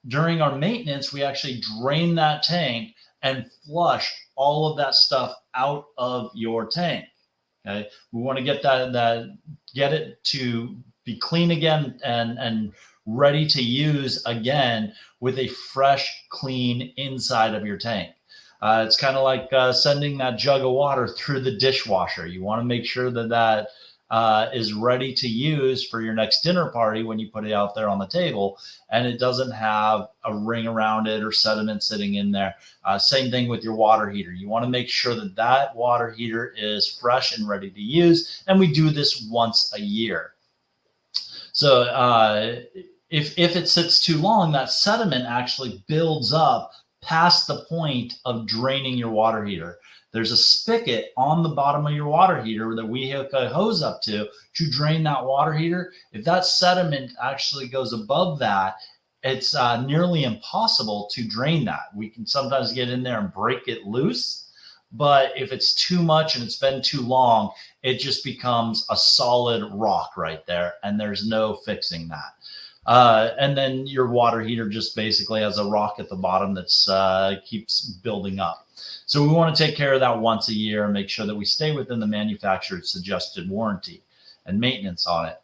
During our maintenance, we actually drain that tank and flush all of that stuff out of your tank. Okay, we want to get it to be clean again and ready to use again with a fresh, clean inside of your tank. It's kind of like sending that jug of water through the dishwasher. You want to make sure that is ready to use for your next dinner party when you put it out there on the table, and it doesn't have a ring around it or sediment sitting in there. Same thing with your water heater. You want to make sure that water heater is fresh and ready to use, and we do this once a year. So if it sits too long, that sediment actually builds up past the point of draining your water heater. There's a spigot on the bottom of your water heater that we hook a hose up to drain that water heater. If that sediment actually goes above that, it's nearly impossible to drain that. We can sometimes get in there and break it loose, but if it's too much and it's been too long, it just becomes a solid rock right there, and there's no fixing that. And then your water heater just basically has a rock at the bottom that's keeps building up. So we want to take care of that once a year and make sure that we stay within the manufacturer's suggested warranty and maintenance on it.